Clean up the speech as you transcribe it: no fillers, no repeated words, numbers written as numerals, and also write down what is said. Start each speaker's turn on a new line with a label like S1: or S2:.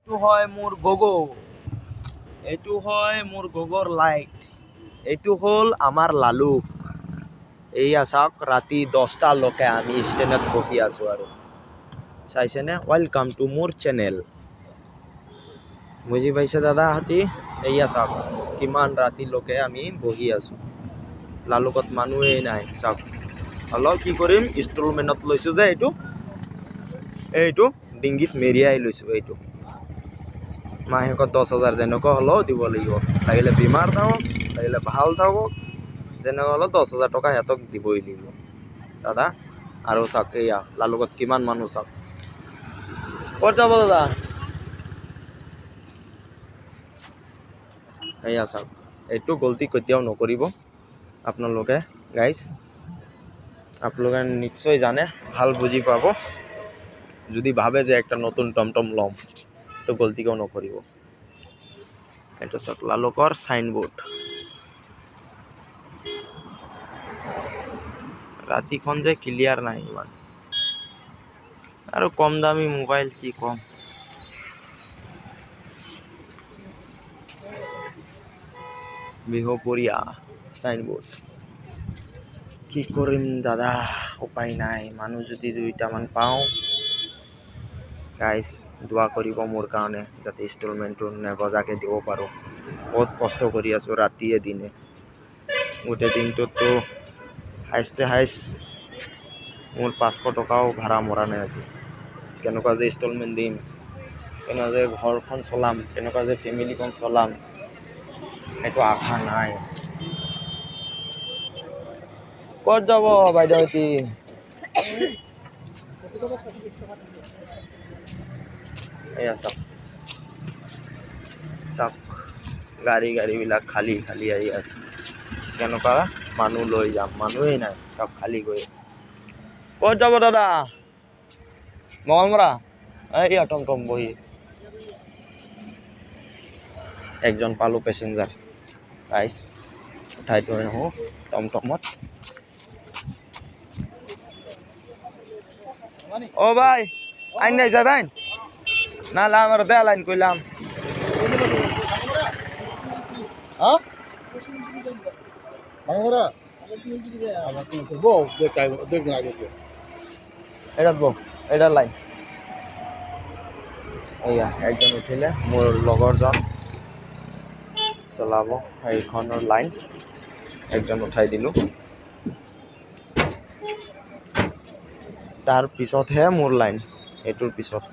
S1: এইটো হয় মোৰ গগো, এইটো হয় মোৰ গগৰ লাইট, এইটো হ'ল আমাৰ লালুক। এইয়া চাওক ৰাতি 10টালৈকে আমি ষ্টেণ্ডত বহি আছোঁ আৰু চাইছেনে? ৱেলকাম টু মোৰ চেনেল। বুজি পাইছে দাদা হাতী? এইয়া চাওক কিমান ৰাতিলৈকে আমি বহি আছোঁ। লালুকত মানুহেই নাই চাওক। অলপ কি কৰিম, ইনষ্টলমেণ্টত লৈছোঁ যে এইটো ডিংগিত মেৰিয়াই লৈছোঁ। এইটো মাহেকত 10,000 যেনেকুৱা হ'লেও দিব লাগিব। লাগিলে বেমাৰ থাকক, লাগিলে ভাল থাকক, যেনেকুৱা হ'লেও 10,000 টকা সিহঁতক দিবই লাগিব দাদা। আৰু চাওক এয়া লালুকত কিমান মানুহ চাওক। ক'ত যাব দাদা? এয়া চাওক, এইটো গলতি কেতিয়াও নকৰিব আপোনালোকে গাইজ। আপোনালোকে নিশ্চয় জানে, ভাল বুজি পাব। যদি ভাবে যে একটা নতুন টমটম ল'ম, তো গলতিকেও নকৰিব। এইটো চাওক লালুকৰ চাইনবোৰ্ড। ৰাতিখন যে ক্লিয়াৰ নাই ইমান, আৰু কম দামী মোবাইল কি কম। বিহুপুৰীয়া চাইনবোৰ্ড। কি কৰিম দাদা, উপায় নাই। মানুহ যদি 2টামান পাওঁ গাইজ, দোৱা কৰিব মোৰ কাৰণে যাতে ইনষ্টলমেণ্টটো নবজাকৈ দিব পাৰোঁ। বহুত কষ্ট কৰি আছোঁ ৰাতিয়ে দিনে। গোটেই দিনটোততো হাইষ্ট মোৰ 500 টকাও ভাড়া মৰা নাই আজি। কেনেকুৱা যে ইনষ্টলমেণ্ট দিম, কেনেকুৱা যে ঘৰখন চলাম, কেনেকুৱা যে ফেমিলিখন চলাম, সেইটো আশা নাই। ক'ত যাব বাইদেউহঁতি? এয়া চাওক চাওক, গাড়ীবিলাক খালী খালী আহি আছে। কেনেকুৱা মানুহ লৈ যাম, মানুহেই নাই চব খালী গৈ আছে। ক'ত যাব দাদা? মঙলমৰা? এইয়া টমটম বহি একজন পালোঁ পেচেঞ্জাৰ। গাইজ উঠাই থৈ আহোঁ টমটমত। ও ভাই আইন নাই যাবেন না? লাম আর দেয়া লাইন কইলাম। এটার লাইন এইয়া একজন উঠিলে, মোৰ লগৰজন চলাব এইখনৰ লাইন। একজন উঠাই দিলোঁ, তাৰ পিছতহে মোৰ লাইন, এইটোৰ পিছত।